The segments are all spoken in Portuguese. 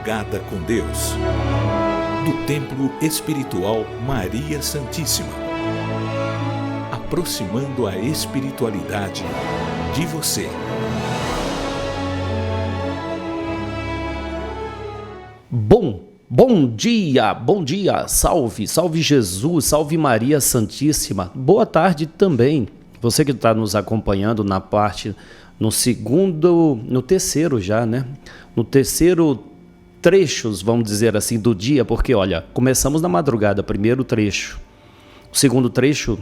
Madrugada com Deus, do Templo Espiritual Maria Santíssima, aproximando a espiritualidade de você. Bom dia, salve Jesus, salve Maria Santíssima. Boa tarde também, você que está nos acompanhando no terceiro já, né? No terceiro trechos, vamos dizer assim, do dia, porque olha, começamos na madrugada, primeiro trecho. O segundo trecho,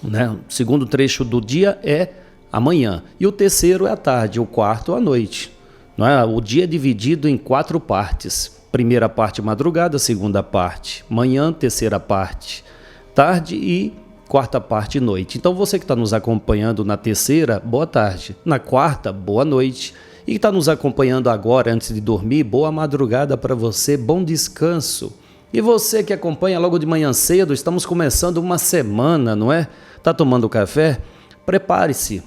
né? O segundo trecho do dia é amanhã e o terceiro é à tarde, o quarto à noite. Não é? O dia é dividido em 4 partes. Primeira parte madrugada, segunda parte manhã, terceira parte tarde e quarta parte noite. Então você que está nos acompanhando na terceira, boa tarde. Na quarta, boa noite. E que está nos acompanhando agora antes de dormir, boa madrugada para você, bom descanso. E você que acompanha logo de manhã cedo, estamos começando uma semana, não é? Está tomando café? Prepare-se.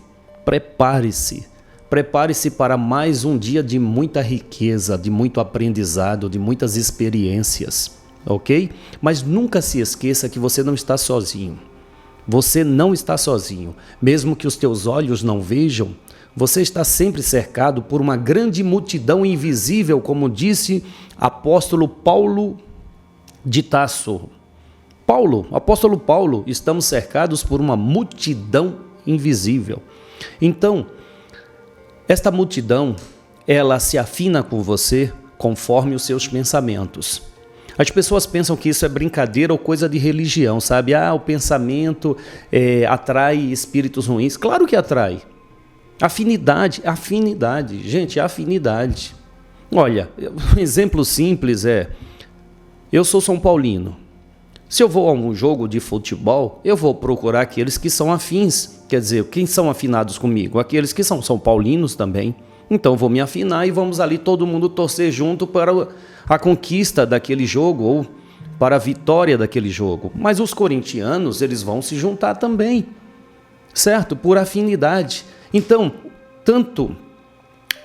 Prepare-se para mais um dia de muita riqueza, de muito aprendizado, de muitas experiências, ok? Mas nunca se esqueça que você não está sozinho. Você não está sozinho. Mesmo que os teus olhos não vejam, você está sempre cercado por uma grande multidão invisível, como disse apóstolo Paulo de Tarso. Apóstolo Paulo, estamos cercados por uma multidão invisível. Então, esta multidão, ela se afina com você conforme os seus pensamentos. As pessoas pensam que isso é brincadeira ou coisa de religião, sabe? O pensamento atrai espíritos ruins. Claro que atrai. Afinidade, gente, afinidade. Olha, um exemplo simples eu sou São Paulino. Se eu vou a um jogo de futebol, eu vou procurar aqueles que são afins. Quer dizer, quem são afinados comigo? Aqueles que são São Paulinos também. Então eu vou me afinar e vamos ali todo mundo torcer junto para a conquista daquele jogo ou para a vitória daquele jogo. Mas os corintianos, eles vão se juntar também, certo? Por afinidade. Então, tanto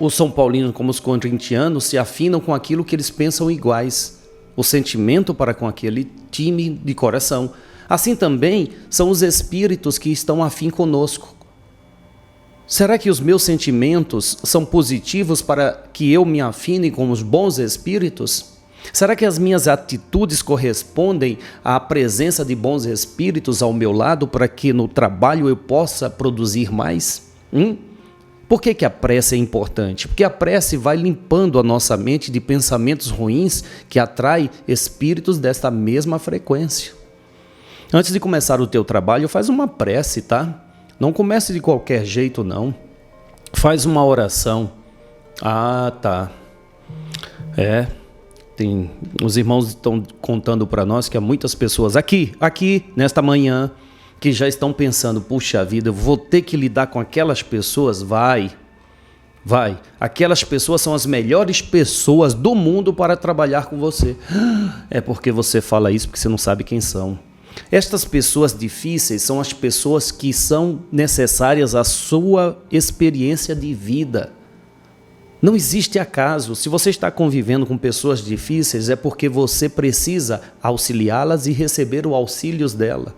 os São Paulinos como os corintianos se afinam com aquilo que eles pensam iguais. O sentimento para com aquele time de coração. Assim também são os espíritos que estão afim conosco. Será que os meus sentimentos são positivos para que eu me afine com os bons espíritos? Será que as minhas atitudes correspondem à presença de bons espíritos ao meu lado para que no trabalho eu possa produzir mais? Por que a prece é importante? Porque a prece vai limpando a nossa mente de pensamentos ruins que atrai espíritos desta mesma frequência. Antes de começar o teu trabalho, faz uma prece, tá? Não comece de qualquer jeito, não. Faz uma oração. Tá. Os irmãos estão contando para nós que há muitas pessoas aqui, nesta manhã, que já estão pensando, puxa vida, eu vou ter que lidar com aquelas pessoas? Vai. Aquelas pessoas são as melhores pessoas do mundo para trabalhar com você. É porque você fala isso porque você não sabe quem são. Estas pessoas difíceis são as pessoas que são necessárias à sua experiência de vida. Não existe acaso. Se você está convivendo com pessoas difíceis, é porque você precisa auxiliá-las e receber o auxílio dela.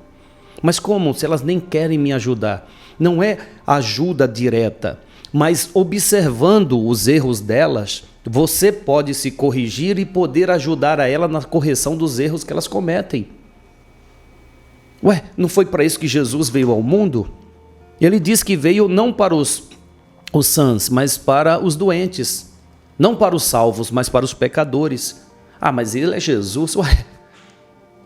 Mas como? Se elas nem querem me ajudar. Não é ajuda direta, mas observando os erros delas, você pode se corrigir e poder ajudar a ela na correção dos erros que elas cometem. Não foi para isso que Jesus veio ao mundo? Ele diz que veio não para os sãs, mas para os doentes. Não para os salvos, mas para os pecadores. Mas ele é Jesus.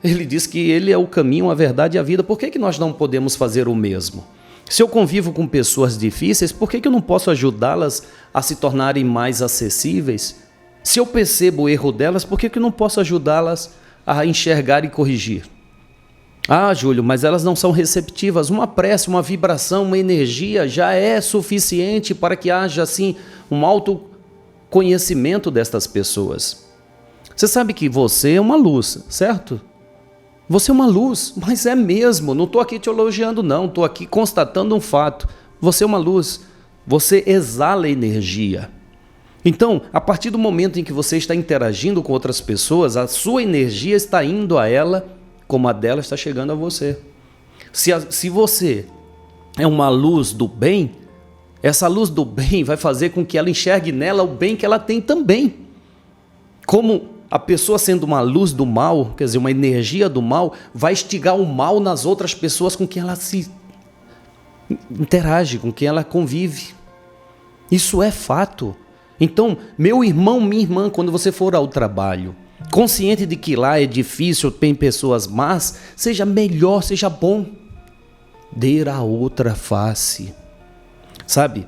Ele diz que ele é o caminho, a verdade e a vida. Por que nós não podemos fazer o mesmo? Se eu convivo com pessoas difíceis, por que eu não posso ajudá-las a se tornarem mais acessíveis? Se eu percebo o erro delas, por que eu não posso ajudá-las a enxergar e corrigir? Júlio, mas elas não são receptivas. Uma prece, uma vibração, uma energia já é suficiente para que haja, assim, um autoconhecimento destas pessoas. Você sabe que você é uma luz, certo? Você é uma luz, mas é mesmo, não estou aqui te elogiando não, estou aqui constatando um fato. Você é uma luz, você exala energia. Então, a partir do momento em que você está interagindo com outras pessoas, a sua energia está indo a ela como a dela está chegando a você. Se você é uma luz do bem, essa luz do bem vai fazer com que ela enxergue nela o bem que ela tem também. Como a pessoa sendo uma luz do mal, quer dizer, uma energia do mal, vai instigar o mal nas outras pessoas com quem ela se interage, com quem ela convive. Isso é fato. Então, meu irmão, minha irmã, quando você for ao trabalho, consciente de que lá é difícil, tem pessoas más, seja melhor, seja bom. Dê a outra face. Sabe?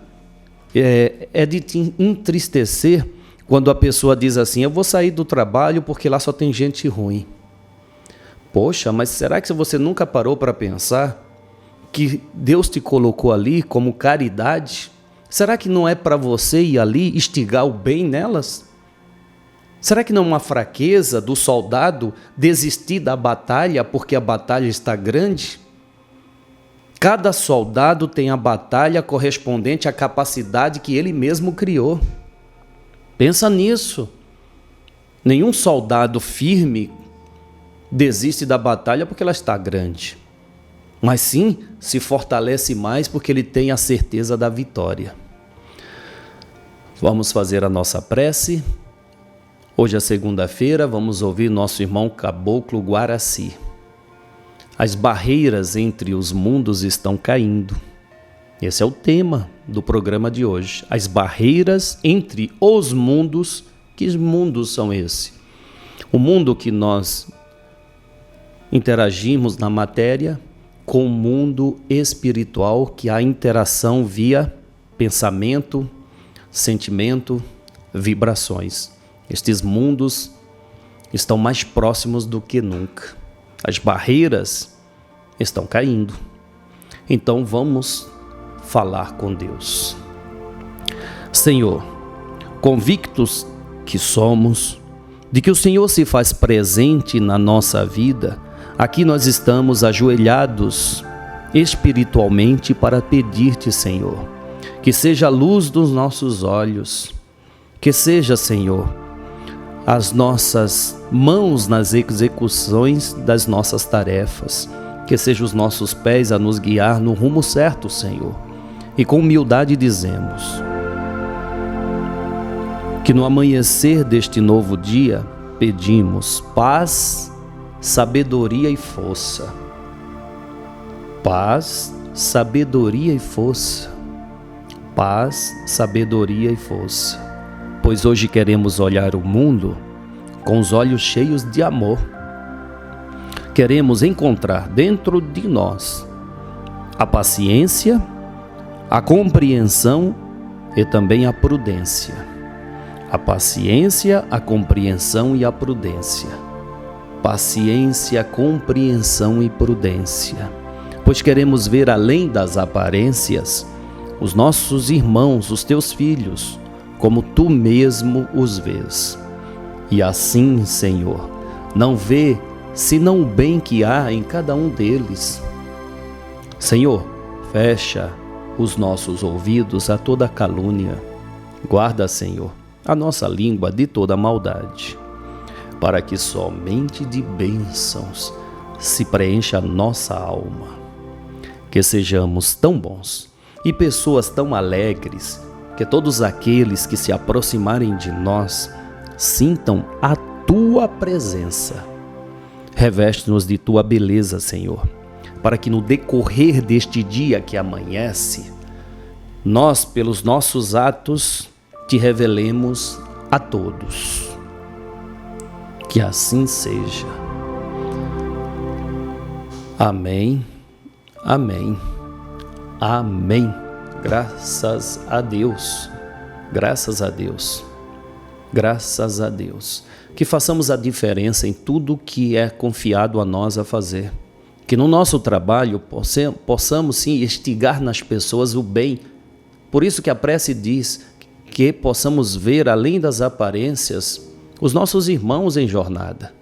É de te entristecer quando a pessoa diz assim, eu vou sair do trabalho porque lá só tem gente ruim. Poxa, mas será que você nunca parou para pensar que Deus te colocou ali como caridade? Será que não é para você ir ali instigar o bem nelas? Será que não é uma fraqueza do soldado desistir da batalha porque a batalha está grande? Cada soldado tem a batalha correspondente à capacidade que ele mesmo criou. Pensa nisso. Nenhum soldado firme desiste da batalha porque ela está grande. Mas sim, se fortalece mais porque ele tem a certeza da vitória. Vamos fazer a nossa prece. Hoje é segunda-feira, vamos ouvir nosso irmão Caboclo Guaraci. As barreiras entre os mundos estão caindo. Esse é o tema do programa de hoje. As barreiras entre os mundos. Que mundos são esses? O mundo que nós interagimos na matéria com o mundo espiritual, que há interação via pensamento, sentimento, vibrações. Estes mundos estão mais próximos do que nunca. As barreiras estão caindo. Então vamos falar com Deus. Senhor, convictos que somos de que o Senhor se faz presente na nossa vida, aqui nós estamos ajoelhados espiritualmente para pedir-te, Senhor, que seja a luz dos nossos olhos, que seja, Senhor, as nossas mãos nas execuções das nossas tarefas, que seja os nossos pés a nos guiar no rumo certo, Senhor. E com humildade dizemos que no amanhecer deste novo dia pedimos paz, sabedoria e força. Paz, sabedoria e força. Paz, sabedoria e força. Pois hoje queremos olhar o mundo com os olhos cheios de amor. Queremos encontrar dentro de nós a paciência, a compreensão e também a prudência. A paciência, a compreensão e a prudência. Paciência, compreensão e prudência. Pois queremos ver além das aparências os nossos irmãos, os teus filhos, como tu mesmo os vês. E assim, Senhor, não vê senão o bem que há em cada um deles. Senhor, fecha os nossos ouvidos a toda calúnia. Guarda, Senhor, a nossa língua de toda maldade, para que somente de bênçãos se preencha a nossa alma. Que sejamos tão bons e pessoas tão alegres, que todos aqueles que se aproximarem de nós sintam a tua presença. Reveste-nos de tua beleza, Senhor, para que no decorrer deste dia que amanhece, nós, pelos nossos atos, te revelemos a todos. Que assim seja. Amém, amém, amém. Graças a Deus, graças a Deus, graças a Deus. Que façamos a diferença em tudo que é confiado a nós a fazer. Que no nosso trabalho possamos sim instigar nas pessoas o bem. Por isso que a prece diz que possamos ver além das aparências os nossos irmãos em jornada.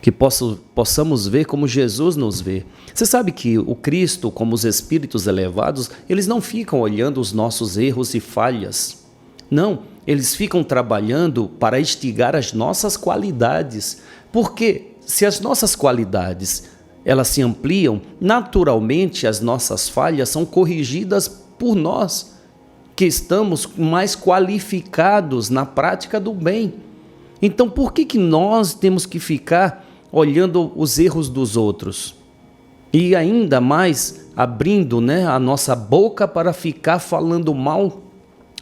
Que possamos ver como Jesus nos vê. Você sabe que o Cristo, como os espíritos elevados, eles não ficam olhando os nossos erros e falhas. Não, eles ficam trabalhando para instigar as nossas qualidades. Porque se as nossas qualidades elas se ampliam, naturalmente as nossas falhas são corrigidas por nós, que estamos mais qualificados na prática do bem. Então, por que nós temos que ficar olhando os erros dos outros? E ainda mais abrindo, a nossa boca para ficar falando mal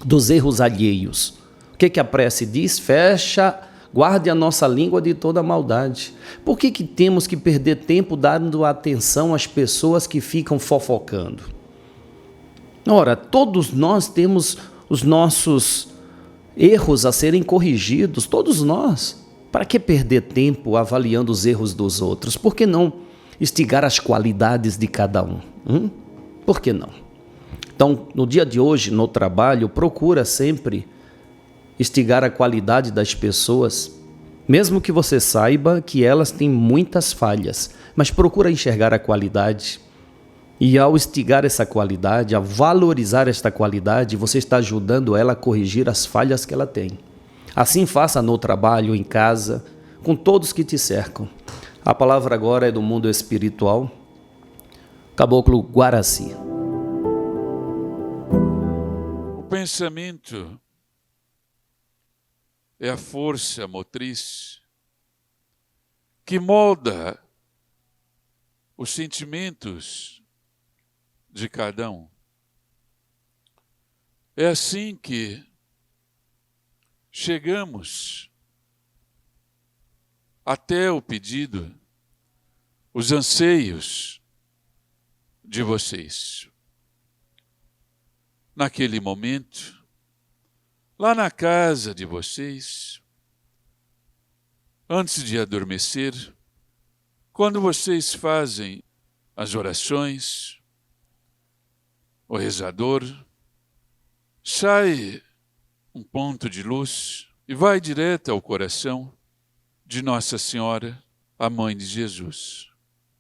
dos erros alheios. O que a prece diz? Fecha, guarde a nossa língua de toda maldade. Por que temos que perder tempo dando atenção às pessoas que ficam fofocando? Ora, todos nós temos os nossos erros a serem corrigidos, todos nós. Para que perder tempo avaliando os erros dos outros? Por que não instigar as qualidades de cada um? Por que não? Então, no dia de hoje, no trabalho, procura sempre instigar a qualidade das pessoas, mesmo que você saiba que elas têm muitas falhas, mas procura enxergar a qualidade. E ao instigar essa qualidade, a valorizar esta qualidade, você está ajudando ela a corrigir as falhas que ela tem. Assim faça no trabalho, em casa, com todos que te cercam. A palavra agora é do mundo espiritual. Caboclo Guaraci. O pensamento é a força motriz que molda os sentimentos de cada um. É assim que chegamos até o pedido, os anseios de vocês. Naquele momento, lá na casa de vocês, antes de adormecer, quando vocês fazem as orações, o rezador, sai um ponto de luz e vai direto ao coração de Nossa Senhora, a Mãe de Jesus.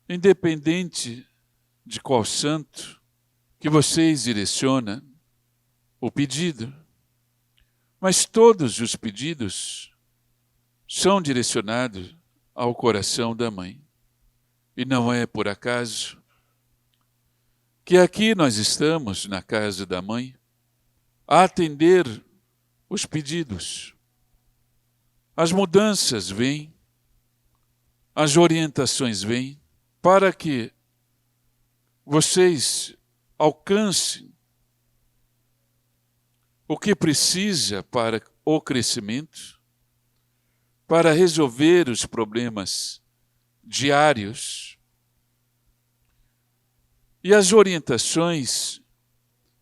Independente de qual santo que vocês direcionam o pedido, mas todos os pedidos são direcionados ao coração da Mãe. E não é por acaso que aqui nós estamos na casa da Mãe a atender os pedidos. As mudanças vêm, as orientações vêm, para que vocês alcancem o que precisa para o crescimento, para resolver os problemas diários. E as orientações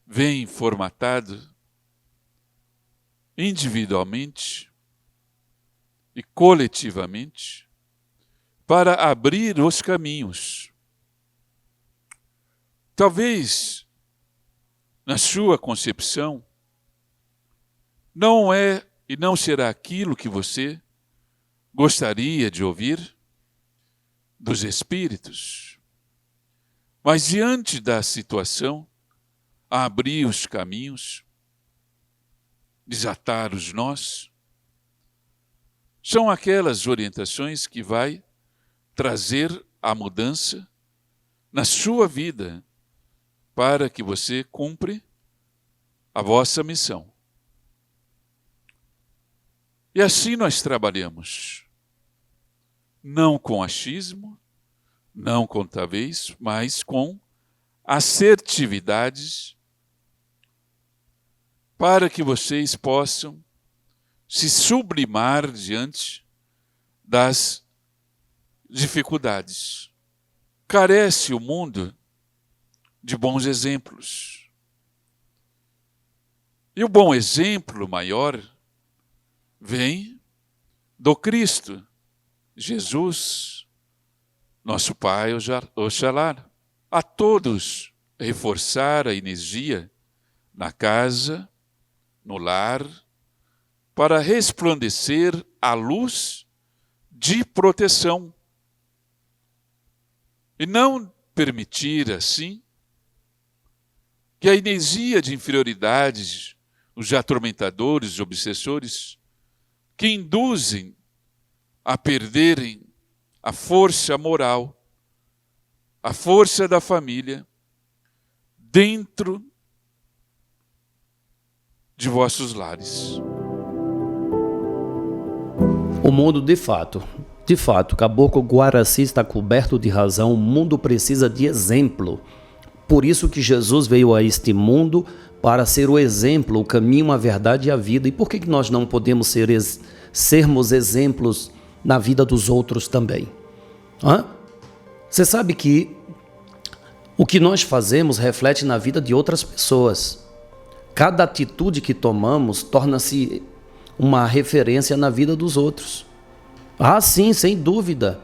vêm formatadas individualmente e coletivamente para abrir os caminhos. Talvez, na sua concepção, não é e não será aquilo que você gostaria de ouvir dos espíritos. Mas diante da situação, abrir os caminhos, desatar os nós, são aquelas orientações que vai trazer a mudança na sua vida para que você cumpra a vossa missão. E assim nós trabalhamos, não com achismo, não com talvez, mas com assertividade, para que vocês possam se sublimar diante das dificuldades. Carece o mundo de bons exemplos. E o bom exemplo maior vem do Cristo, Jesus, nosso Pai Oxalá. A todos reforçar a energia na casa, no lar, para resplandecer a luz de proteção. E não permitir, assim, que a energia de inferioridade, os atormentadores, os obsessores, que induzem a perderem a força moral, a força da família, dentro de vossos lares. O mundo, de fato, Caboclo Guaraci está coberto de razão. O mundo precisa de exemplo. Por isso que Jesus veio a este mundo, para ser o exemplo, o caminho, a verdade e a vida. E por que nós não podemos sermos exemplos na vida dos outros também? Você sabe que o que nós fazemos reflete na vida de outras pessoas. Cada atitude que tomamos torna-se uma referência na vida dos outros. Sim, sem dúvida.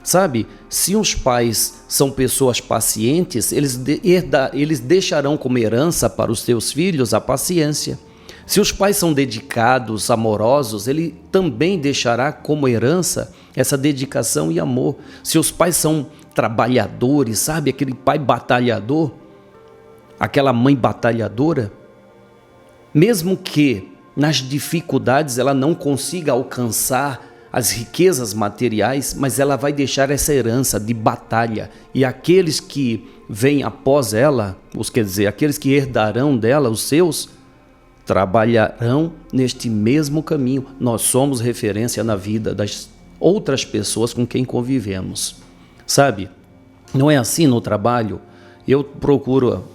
Sabe, se os pais são pessoas pacientes, eles deixarão como herança para os seus filhos a paciência. Se os pais são dedicados, amorosos, ele também deixará como herança essa dedicação e amor. Se os pais são trabalhadores, sabe, aquele pai batalhador, aquela mãe batalhadora, mesmo que nas dificuldades ela não consiga alcançar as riquezas materiais, mas ela vai deixar essa herança de batalha. E aqueles que vêm após ela, aqueles que herdarão dela, os seus, trabalharão neste mesmo caminho. Nós somos referência na vida das outras pessoas com quem convivemos. Sabe, não é assim no trabalho? Eu procuro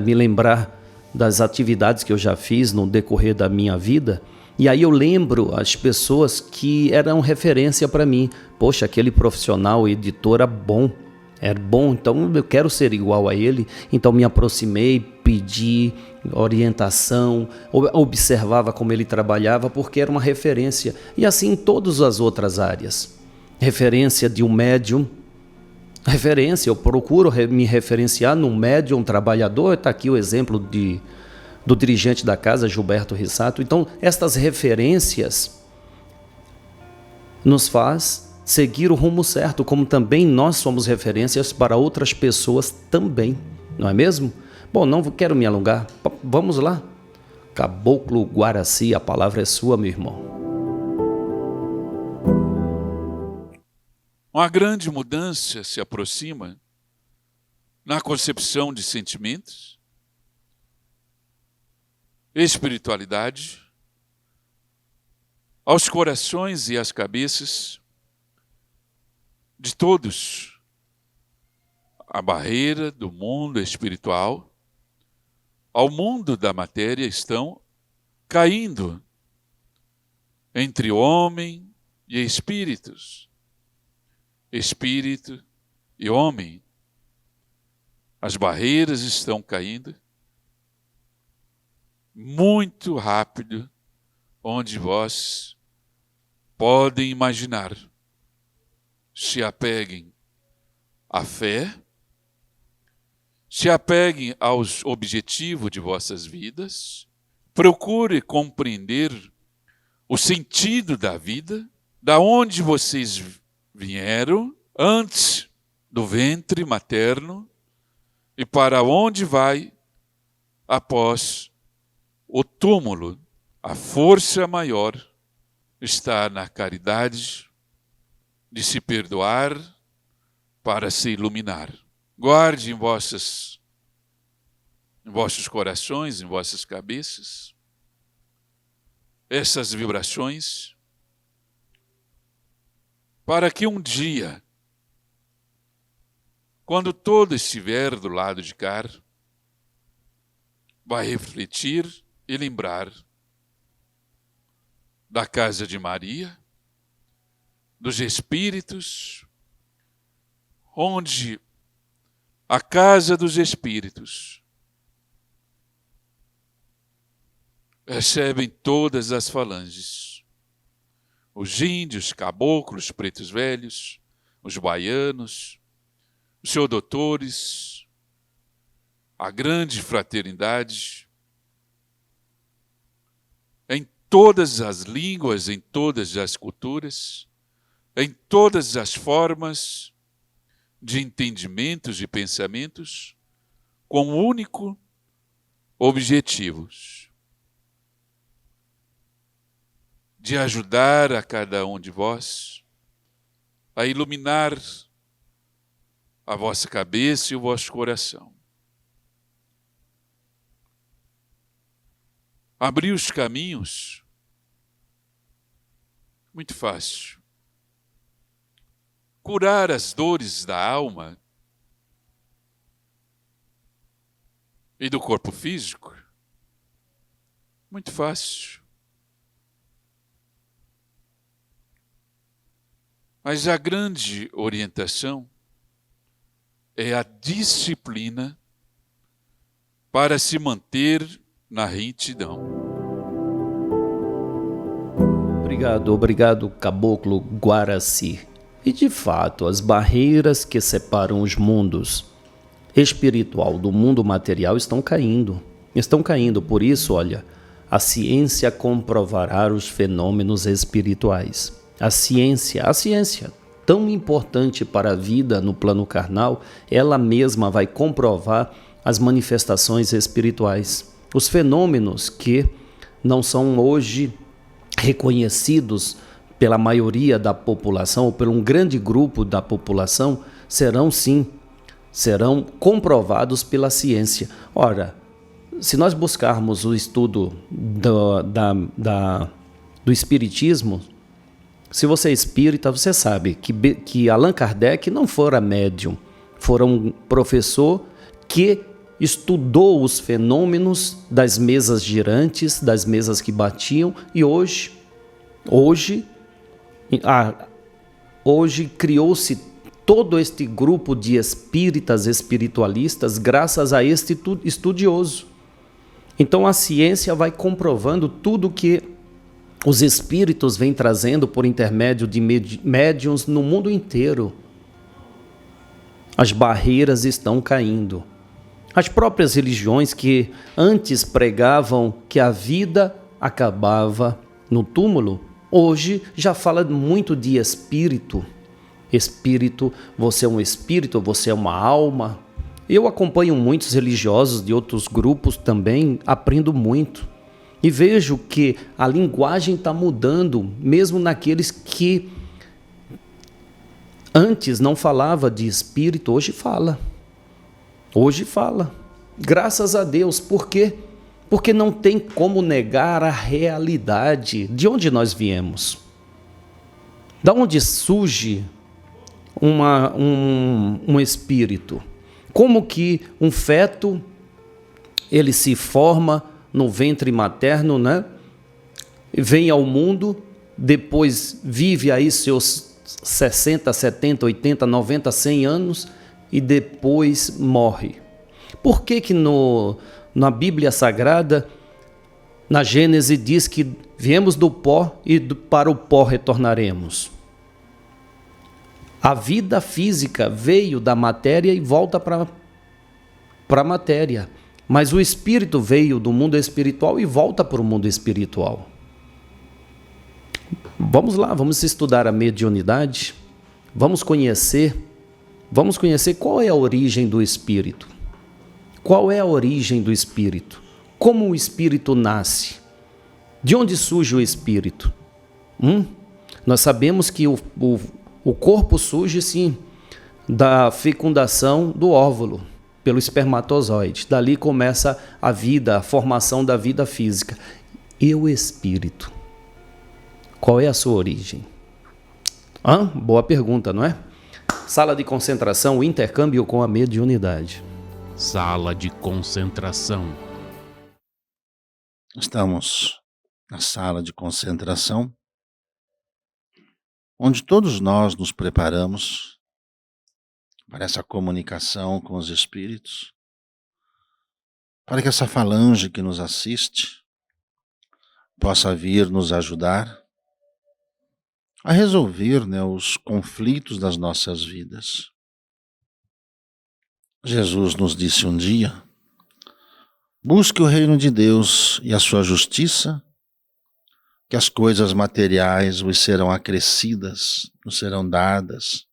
me lembrar das atividades que eu já fiz no decorrer da minha vida, e aí eu lembro as pessoas que eram referência para mim. Poxa, aquele profissional, editor era bom, então eu quero ser igual a ele. Então me aproximei, pedi orientação, observava como ele trabalhava, porque era uma referência. E assim em todas as outras áreas. Referência de um médium, eu procuro me referenciar num médium trabalhador. Está aqui o exemplo do dirigente da casa, Gilberto Rissato. Então, estas referências nos faz seguir o rumo certo, como também nós somos referências para outras pessoas também, não é mesmo? Bom, não quero me alongar, vamos lá. Caboclo Guaraci, a palavra é sua, meu irmão. Uma grande mudança se aproxima na concepção de sentimentos, espiritualidade, aos corações e às cabeças de todos. A barreira do mundo espiritual ao mundo da matéria estão caindo entre homem e espíritos, espírito e homem. As barreiras estão caindo muito rápido, onde vós podem imaginar. Se apeguem à fé, se apeguem aos objetivos de vossas vidas, procure compreender o sentido da vida, da onde vocês vieram antes do ventre materno e para onde vai após o túmulo. A força maior está na caridade de se perdoar para se iluminar. Guarde em vossos corações, em vossas cabeças, essas vibrações, para que um dia, quando todo estiver do lado de cá, vai refletir e lembrar da casa de Maria, dos Espíritos, onde a casa dos Espíritos recebem todas as falanges, os índios, caboclos, pretos velhos, os baianos, os seus doutores, a grande fraternidade, em todas as línguas, em todas as culturas, em todas as formas de entendimentos e pensamentos, com um único objetivo: de ajudar a cada um de vós a iluminar a vossa cabeça e o vosso coração. Abrir os caminhos, muito fácil. Curar as dores da alma e do corpo físico, muito fácil. Mas a grande orientação é a disciplina para se manter na retidão. Obrigado, Caboclo Guaraci. E de fato, as barreiras que separam os mundos espiritual do mundo material estão caindo. Por isso, olha, a ciência comprovará os fenômenos espirituais. A ciência, tão importante para a vida no plano carnal, ela mesma vai comprovar as manifestações espirituais. Os fenômenos que não são hoje reconhecidos pela maioria da população, ou por um grande grupo da população, serão comprovados pela ciência. Ora, se nós buscarmos o estudo do espiritismo, se você é espírita, você sabe que Allan Kardec não fora médium, fora um professor que estudou os fenômenos das mesas girantes, das mesas que batiam, e hoje criou-se todo este grupo de espíritas espiritualistas graças a este estudioso. Então a ciência vai comprovando tudo que os espíritos vêm trazendo por intermédio de médiuns no mundo inteiro. As barreiras estão caindo. As próprias religiões que antes pregavam que a vida acabava no túmulo, hoje já fala muito de espírito. Espírito, você é um espírito, você é uma alma. Eu acompanho muitos religiosos de outros grupos também, aprendo muito. E vejo que a linguagem está mudando, mesmo naqueles que antes não falava de espírito, hoje fala. Graças a Deus. Por quê? Porque não tem como negar a realidade de onde nós viemos. Da onde surge um espírito? Como que um feto ele se forma no ventre materno, né? Vem ao mundo, depois vive aí seus 60, 70, 80, 90, 100 anos e depois morre. Por que na Bíblia Sagrada, na Gênesis, diz que viemos do pó e para o pó retornaremos? A vida física veio da matéria e volta para a matéria. Mas o espírito veio do mundo espiritual e volta para o mundo espiritual. Vamos lá, vamos estudar a mediunidade. Vamos conhecer qual é a origem do espírito. Qual é a origem do espírito? Como o espírito nasce? De onde surge o espírito? Nós sabemos que o corpo surge, sim, da fecundação do óvulo, pelo espermatozoide. Dali começa a vida, a formação da vida física. E o espírito? Qual é a sua origem? Boa pergunta, não é? Sala de concentração, intercâmbio com a mediunidade. Sala de concentração. Estamos na sala de concentração, onde todos nós nos preparamos para essa comunicação com os espíritos, para que essa falange que nos assiste possa vir nos ajudar a resolver, os conflitos das nossas vidas. Jesus nos disse um dia: busque o reino de Deus e a sua justiça, que as coisas materiais vos serão acrescidas, nos serão dadas.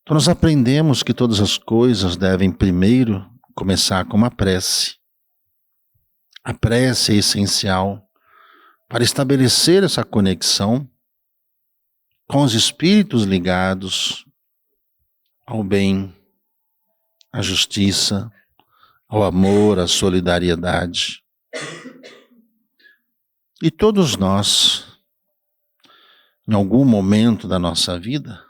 Então nós aprendemos que todas as coisas devem primeiro começar com uma prece. A prece é essencial para estabelecer essa conexão com os espíritos ligados ao bem, à justiça, ao amor, à solidariedade. E todos nós, em algum momento da nossa vida,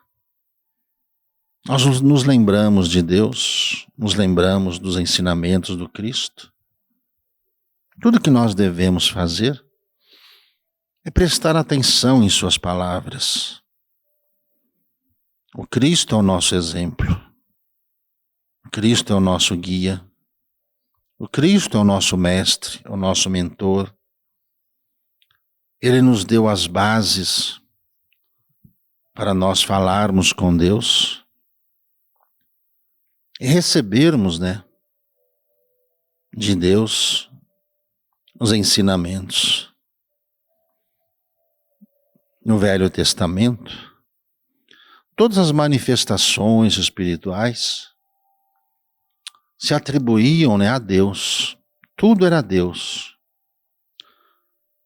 nós nos lembramos de Deus, nos lembramos dos ensinamentos do Cristo. Tudo que nós devemos fazer é prestar atenção em suas palavras. O Cristo é o nosso exemplo. O Cristo é o nosso guia. O Cristo é o nosso mestre, é o nosso mentor. Ele nos deu as bases para nós falarmos com Deus e recebermos, de Deus os ensinamentos. No Velho Testamento, todas as manifestações espirituais se atribuíam, a Deus. Tudo era Deus.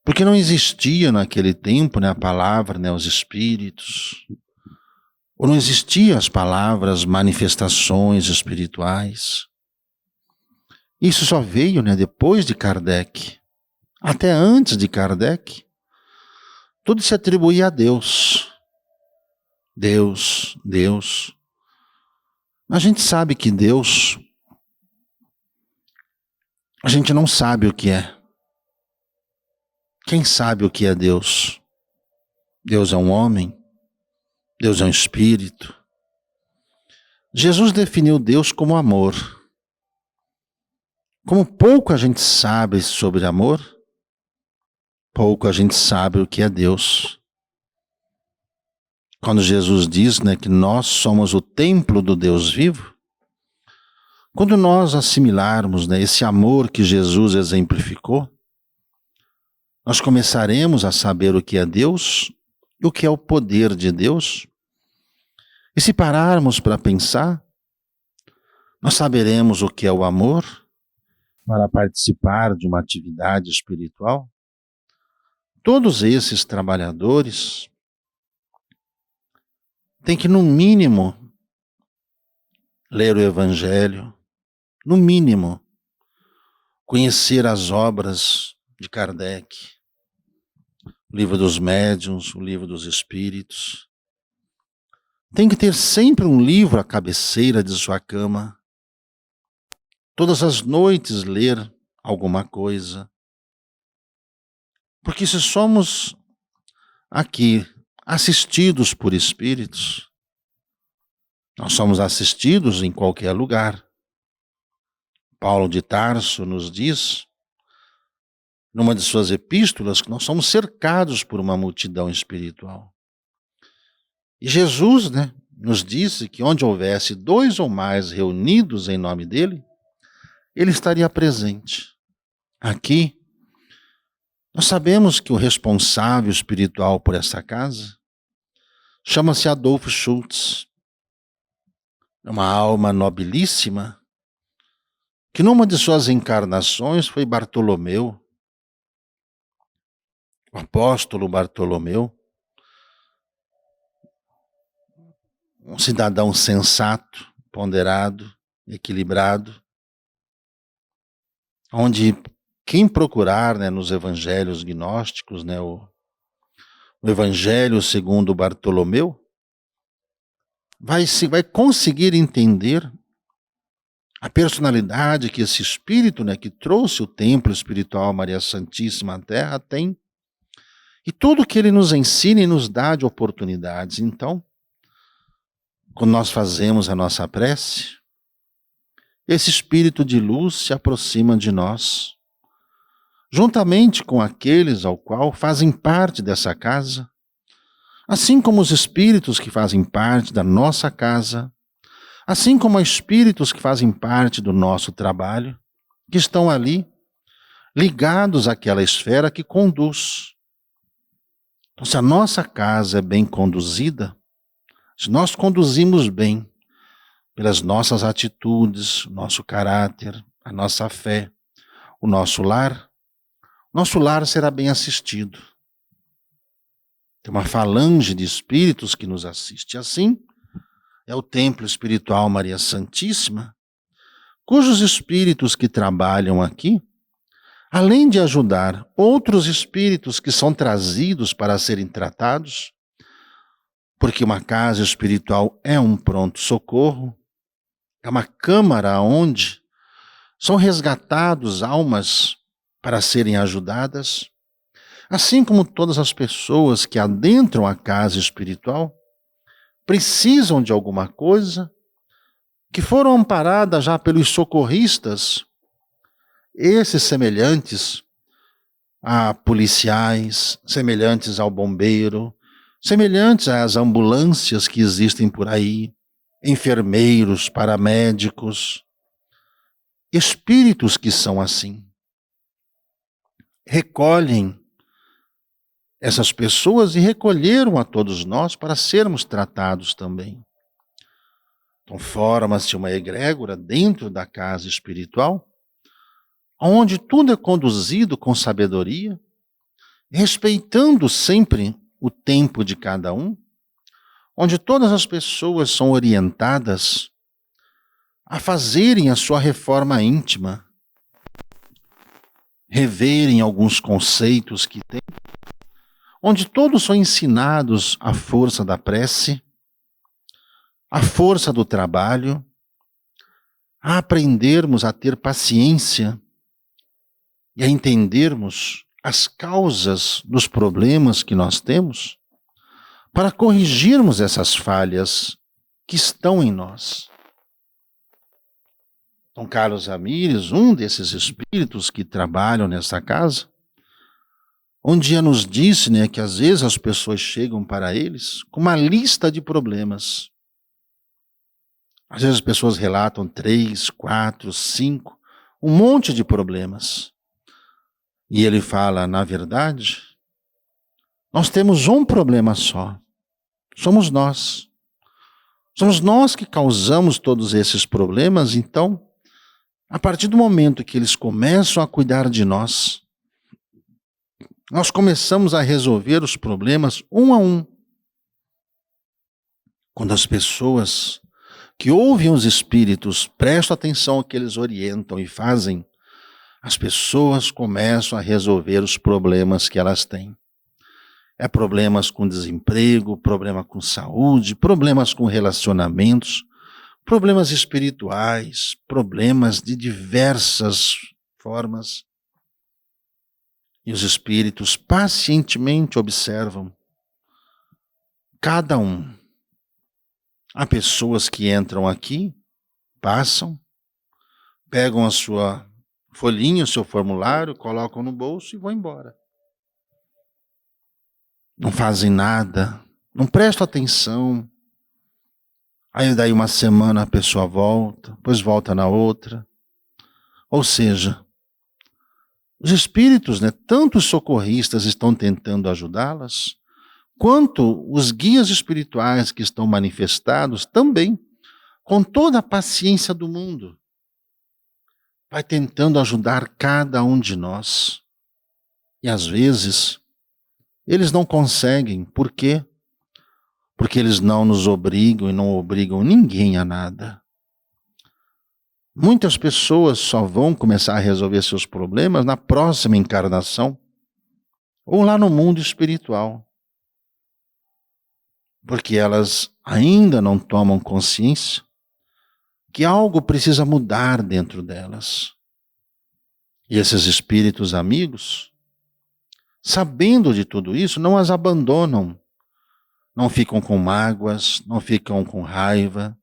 Porque não existia naquele tempo, a palavra, os espíritos, ou não existiam as palavras manifestações espirituais. Isso só veio, depois de Kardec. Até antes de Kardec, tudo se atribuía a Deus. Deus, Deus. A gente sabe que Deus, a gente não sabe o que é. Quem sabe o que é Deus? Deus é um homem? Deus é um espírito? Jesus definiu Deus como amor. Como pouco a gente sabe sobre amor, pouco a gente sabe o que é Deus. Quando Jesus diz, que nós somos o templo do Deus vivo, quando nós assimilarmos, esse amor que Jesus exemplificou, nós começaremos a saber o que é Deus e o que é o poder de Deus. E se pararmos para pensar, nós saberemos o que é o amor para participar de uma atividade espiritual. Todos esses trabalhadores têm que, no mínimo, ler o Evangelho, no mínimo, conhecer as obras de Kardec, o Livro dos Médiuns, o Livro dos Espíritos. Tem que ter sempre um livro à cabeceira de sua cama. Todas as noites ler alguma coisa. Porque se somos aqui assistidos por espíritos, nós somos assistidos em qualquer lugar. Paulo de Tarso nos diz, numa de suas epístolas, que nós somos cercados por uma multidão espiritual. E Jesus, nos disse que onde houvesse 2 ou mais reunidos em nome dele, ele estaria presente. Aqui, nós sabemos que o responsável espiritual por essa casa chama-se Adolfo Schultz. É uma alma nobilíssima que numa de suas encarnações foi Bartolomeu, o apóstolo Bartolomeu, um cidadão sensato, ponderado, equilibrado, onde quem procurar nos evangelhos gnósticos, o evangelho segundo Bartolomeu, vai conseguir entender a personalidade que esse espírito, que trouxe o templo espiritual Maria Santíssima à Terra tem, e tudo que ele nos ensina e nos dá de oportunidades. Então, quando nós fazemos a nossa prece, esse espírito de luz se aproxima de nós, juntamente com aqueles ao qual fazem parte dessa casa, assim como os espíritos que fazem parte da nossa casa, assim como os espíritos que fazem parte do nosso trabalho, que estão ali, ligados àquela esfera que conduz. Então, se a nossa casa é bem conduzida, se nós conduzimos bem pelas nossas atitudes, o nosso caráter, a nossa fé, o nosso lar, nosso lar será bem assistido. Tem uma falange de espíritos que nos assiste. Assim, é o templo espiritual Maria Santíssima, cujos espíritos que trabalham aqui, além de ajudar outros espíritos que são trazidos para serem tratados, porque uma casa espiritual é um pronto-socorro, é uma câmara onde são resgatados almas para serem ajudadas, assim como todas as pessoas que adentram a casa espiritual precisam de alguma coisa, que foram amparadas já pelos socorristas, esses semelhantes a policiais, semelhantes ao bombeiro, semelhantes às ambulâncias que existem por aí, enfermeiros, paramédicos, espíritos que são assim. Recolhem essas pessoas e recolheram a todos nós para sermos tratados também. Então forma-se uma egrégora dentro da casa espiritual, onde tudo é conduzido com sabedoria, respeitando sempre o tempo de cada um, onde todas as pessoas são orientadas a fazerem a sua reforma íntima, reverem alguns conceitos que têm, onde todos são ensinados a força da prece, a força do trabalho, a aprendermos a ter paciência e a entendermos as causas dos problemas que nós temos, para corrigirmos essas falhas que estão em nós. Então, Carlos Ramires, um desses espíritos que trabalham nessa casa, um dia nos disse, que às vezes as pessoas chegam para eles com uma lista de problemas. Às vezes as pessoas relatam 3, 4, 5, um monte de problemas. E ele fala, na verdade, nós temos um problema só. Somos nós. Somos nós que causamos todos esses problemas. Então, a partir do momento que eles começam a cuidar de nós, nós começamos a resolver os problemas um a um. Quando as pessoas que ouvem os espíritos prestam atenção ao que eles orientam e fazem, as pessoas começam a resolver os problemas que elas têm. É problemas com desemprego, problema com saúde, problemas com relacionamentos, problemas espirituais, problemas de diversas formas. E os espíritos pacientemente observam cada um. Há pessoas que entram aqui, passam, pegam a sua folhinha, o seu formulário, colocam no bolso e vão embora. Não fazem nada, não prestam atenção. Aí daí uma semana a pessoa volta, depois volta na outra. Ou seja, os espíritos, tanto os socorristas estão tentando ajudá-las, quanto os guias espirituais que estão manifestados também, com toda a paciência do mundo, vai tentando ajudar cada um de nós. E às vezes, eles não conseguem. Por quê? Porque eles não nos obrigam e não obrigam ninguém a nada. Muitas pessoas só vão começar a resolver seus problemas na próxima encarnação ou lá no mundo espiritual. Porque elas ainda não tomam consciência que algo precisa mudar dentro delas. E esses espíritos amigos, sabendo de tudo isso, não as abandonam. Não ficam com mágoas, não ficam com raiva,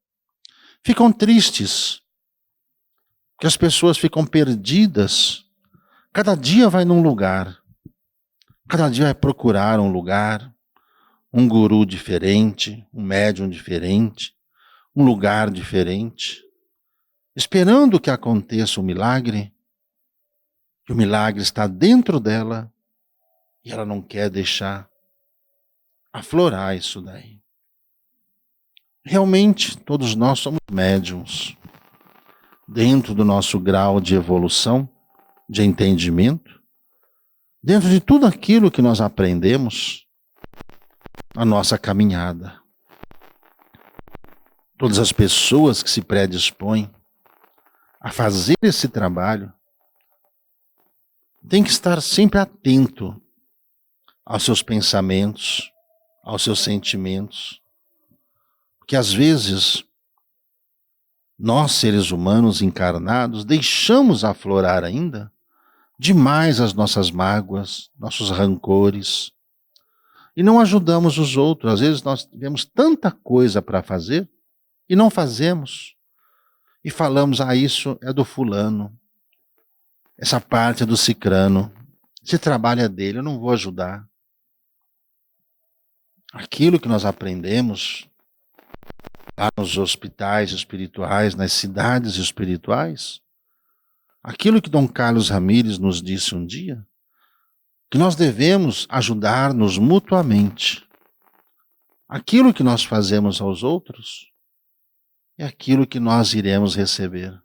ficam tristes. Porque as pessoas ficam perdidas. Cada dia vai num lugar. Cada dia vai procurar um lugar, um guru diferente, um médium diferente, um lugar diferente, esperando que aconteça o milagre. E o milagre está dentro dela e ela não quer deixar aflorar isso daí. Realmente, todos nós somos médiums. Dentro do nosso grau de evolução, de entendimento, dentro de tudo aquilo que nós aprendemos na nossa caminhada. Todas as pessoas que se predispõem a fazer esse trabalho têm que estar sempre atento aos seus pensamentos, aos seus sentimentos, porque às vezes nós, seres humanos encarnados, deixamos aflorar ainda demais as nossas mágoas, nossos rancores, e não ajudamos os outros. Às vezes nós tivemos tanta coisa para fazer e não fazemos. E falamos, isso é do fulano, essa parte é do cicrano, esse trabalho é dele, eu não vou ajudar. Aquilo que nós aprendemos lá nos hospitais espirituais, nas cidades espirituais, aquilo que Dom Carlos Ramírez nos disse um dia, que nós devemos ajudar-nos mutuamente. Aquilo que nós fazemos aos outros é aquilo que nós iremos receber.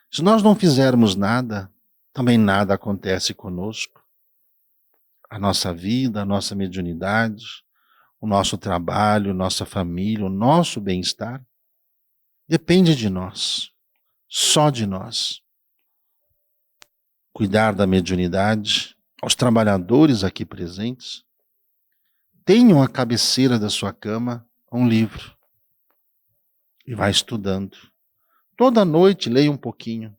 Se nós não fizermos nada, também nada acontece conosco. A nossa vida, a nossa mediunidade, o nosso trabalho, nossa família, o nosso bem-estar, depende de nós, só de nós. Cuidar da mediunidade, aos trabalhadores aqui presentes, tenham à cabeceira da sua cama um livro e vai estudando. Toda noite leia um pouquinho,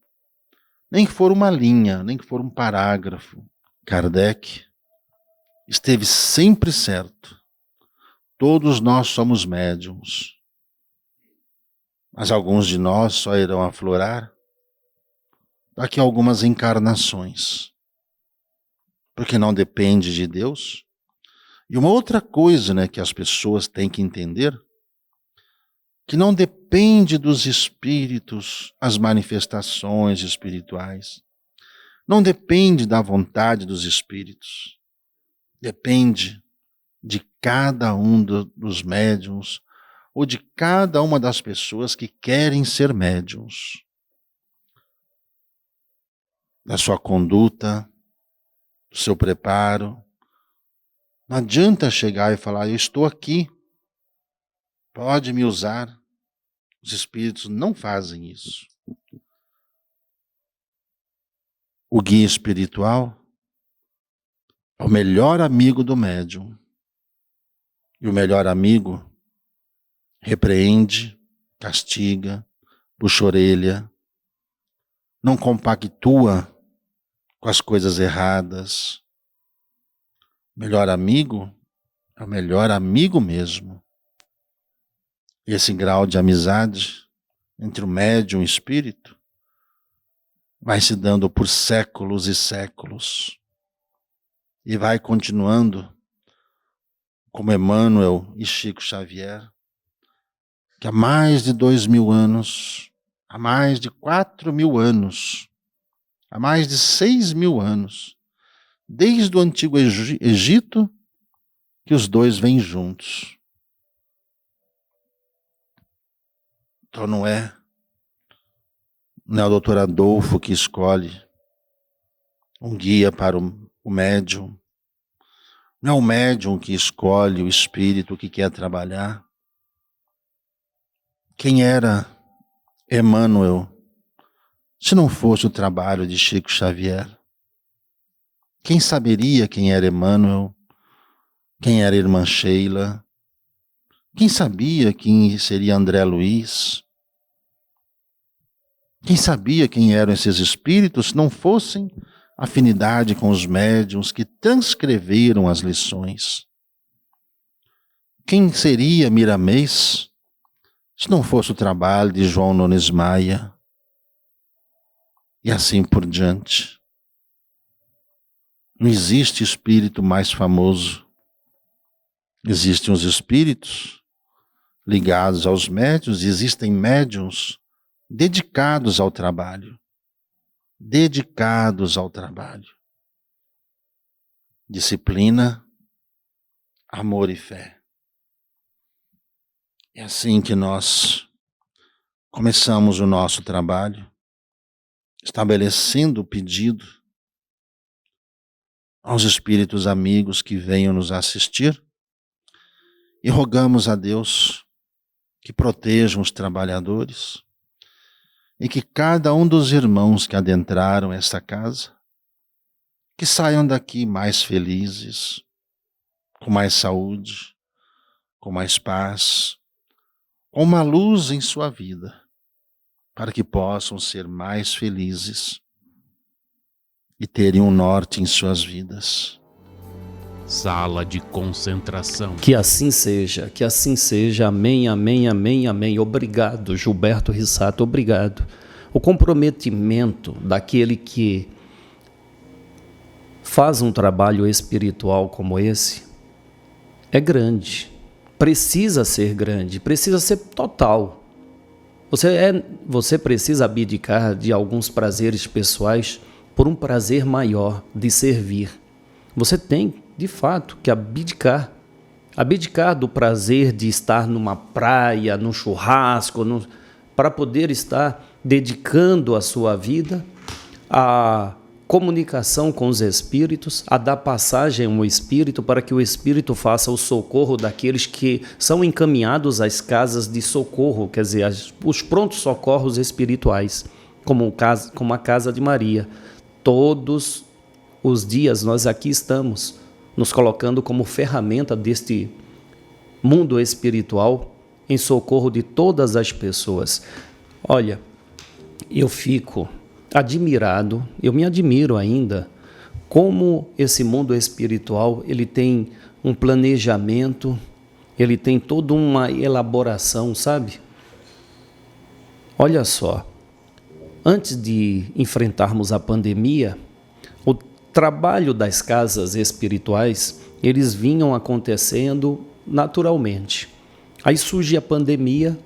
nem que for uma linha, nem que for um parágrafo. Kardec esteve sempre certo. Todos nós somos médiuns, mas alguns de nós só irão aflorar daqui a algumas encarnações, porque não depende de Deus. E uma outra coisa, que as pessoas têm que entender, que não depende dos espíritos, as manifestações espirituais, não depende da vontade dos espíritos, depende de cada um dos médiuns, ou de cada uma das pessoas que querem ser médiuns. Da sua conduta, do seu preparo. Não adianta chegar e falar, eu estou aqui, pode me usar. Os espíritos não fazem isso. O guia espiritual é o melhor amigo do médium. E o melhor amigo repreende, castiga, puxa a orelha, não compactua com as coisas erradas. O melhor amigo é o melhor amigo mesmo. E esse grau de amizade entre o médium e o espírito vai se dando por séculos e séculos. E vai continuando como Emmanuel e Chico Xavier, que há mais de 2.000 anos, há mais de 4.000 anos, há mais de 6.000 anos, desde o Antigo Egito, que os dois vêm juntos. Então não é o doutor Adolfo que escolhe um guia para o médium. Não é o médium que escolhe o espírito que quer trabalhar. Quem era Emmanuel, se não fosse o trabalho de Chico Xavier? Quem saberia quem era Emmanuel? Quem era a irmã Sheila? Quem sabia quem seria André Luiz? Quem sabia quem eram esses espíritos se não fossem afinidade com os médiuns que transcreveram as lições? Quem seria Miramês se não fosse o trabalho de João Nunes Maia? E assim por diante. Não existe espírito mais famoso. Existem os espíritos ligados aos médiuns, existem médiuns dedicados ao trabalho. Dedicados ao trabalho. Disciplina, amor e fé. É assim que nós começamos o nosso trabalho, estabelecendo o pedido aos espíritos amigos que venham nos assistir e rogamos a Deus que protejam os trabalhadores e que cada um dos irmãos que adentraram esta casa, que saiam daqui mais felizes, com mais saúde, com mais paz, com uma luz em sua vida, para que possam ser mais felizes e terem um norte em suas vidas. Sala de concentração. Que assim seja, amém, amém, amém, amém. Obrigado, Gilberto Rissato, obrigado. O comprometimento daquele que faz um trabalho espiritual como esse é grande, precisa ser grande, precisa ser total. Você precisa abdicar de alguns prazeres pessoais por um prazer maior de servir. Você tem, de fato, que abdicar do prazer de estar numa praia, num churrasco, para poder estar dedicando a sua vida à comunicação com os espíritos, a dar passagem ao espírito para que o espírito faça o socorro daqueles que são encaminhados às casas de socorro, quer dizer, os prontos socorros espirituais, como a Casa de Maria. Todos os dias nós aqui estamos nos colocando como ferramenta deste mundo espiritual em socorro de todas as pessoas. Olha, eu fico admirado, eu me admiro ainda como esse mundo espiritual ele tem um planejamento, ele tem toda uma elaboração, sabe? Olha só, antes de enfrentarmos a pandemia, o trabalho das casas espirituais, eles vinham acontecendo naturalmente. Aí surge a pandemia,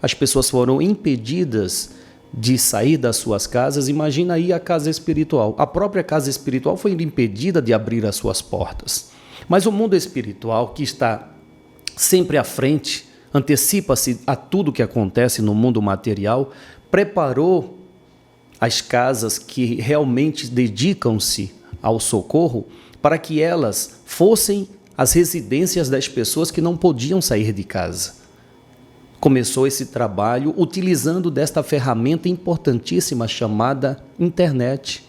as pessoas foram impedidas de sair das suas casas. Imagina aí a casa espiritual. A própria casa espiritual foi impedida de abrir as suas portas. Mas o mundo espiritual, que está sempre à frente, antecipa-se a tudo que acontece no mundo material, preparou as casas que realmente dedicam-se ao socorro para que elas fossem as residências das pessoas que não podiam sair de casa. Começou esse trabalho utilizando desta ferramenta importantíssima chamada internet.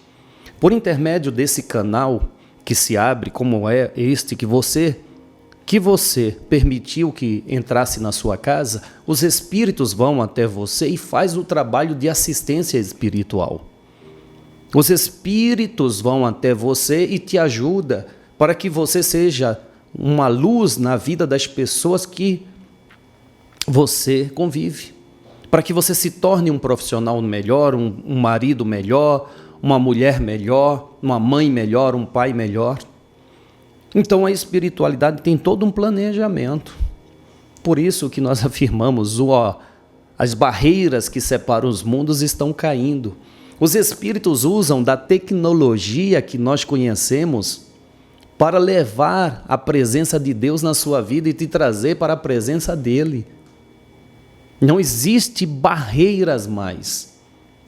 Por intermédio desse canal que se abre, como é este que você permitiu que entrasse na sua casa, os espíritos vão até você e faz o trabalho de assistência espiritual. Os espíritos vão até você e te ajudam para que você seja uma luz na vida das pessoas que você convive, para que você se torne um profissional melhor, um marido melhor, uma mulher melhor, uma mãe melhor, um pai melhor. Então a espiritualidade tem todo um planejamento. Por isso que nós afirmamos, as barreiras que separam os mundos estão caindo. Os espíritos usam da tecnologia que nós conhecemos para levar a presença de Deus na sua vida e te trazer para a presença dele. Não existe barreiras mais,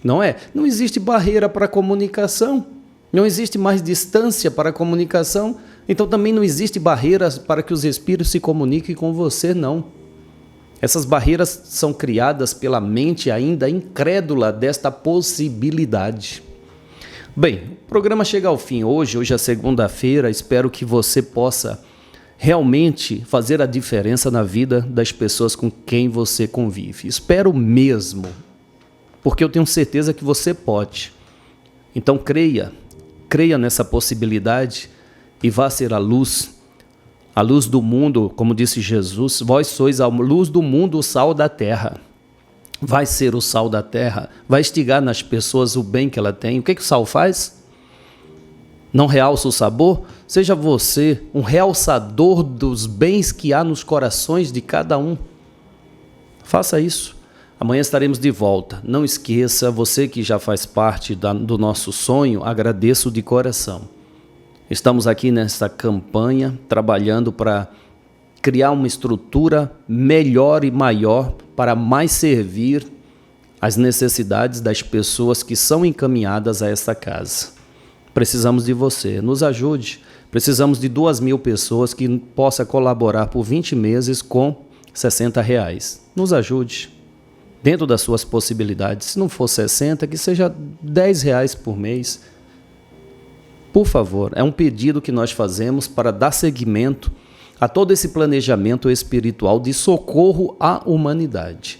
não é? Não existe barreira para a comunicação, não existe mais distância para a comunicação, então também não existe barreiras para que os espíritos se comuniquem com você, não. Essas barreiras são criadas pela mente ainda incrédula desta possibilidade. Bem, o programa chega ao fim hoje é segunda-feira, espero que você possa realmente fazer a diferença na vida das pessoas com quem você convive. Espero mesmo, porque eu tenho certeza que você pode. Então creia nessa possibilidade e vá ser a luz do mundo, como disse Jesus, vós sois a luz do mundo, o sal da terra. Vai ser o sal da terra, vai instigar nas pessoas o bem que ela tem. O que o sal faz? Não realça o sabor? Seja você um realçador dos bens que há nos corações de cada um. Faça isso. Amanhã estaremos de volta. Não esqueça, você que já faz parte do nosso sonho, agradeço de coração. Estamos aqui nesta campanha, trabalhando para criar uma estrutura melhor e maior para mais servir às necessidades das pessoas que são encaminhadas a esta casa. Precisamos de você. Nos ajude. Precisamos de 2.000 pessoas que possam colaborar por 20 meses com R$60. Nos ajude. Dentro das suas possibilidades. Se não for 60, que seja R$10 por mês. Por favor, é um pedido que nós fazemos para dar seguimento a todo esse planejamento espiritual de socorro à humanidade.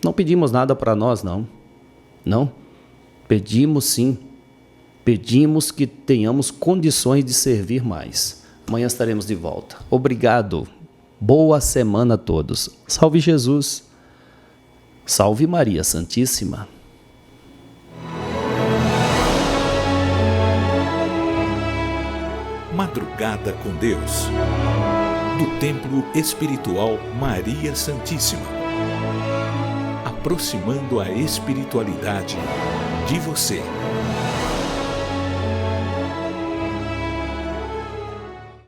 Não pedimos nada para nós, não. Não. Pedimos sim. Pedimos que tenhamos condições de servir mais. Amanhã estaremos de volta. Obrigado. Boa semana a todos. Salve Jesus. Salve Maria Santíssima. Madrugada com Deus. Do Templo Espiritual Maria Santíssima. Aproximando a espiritualidade de você.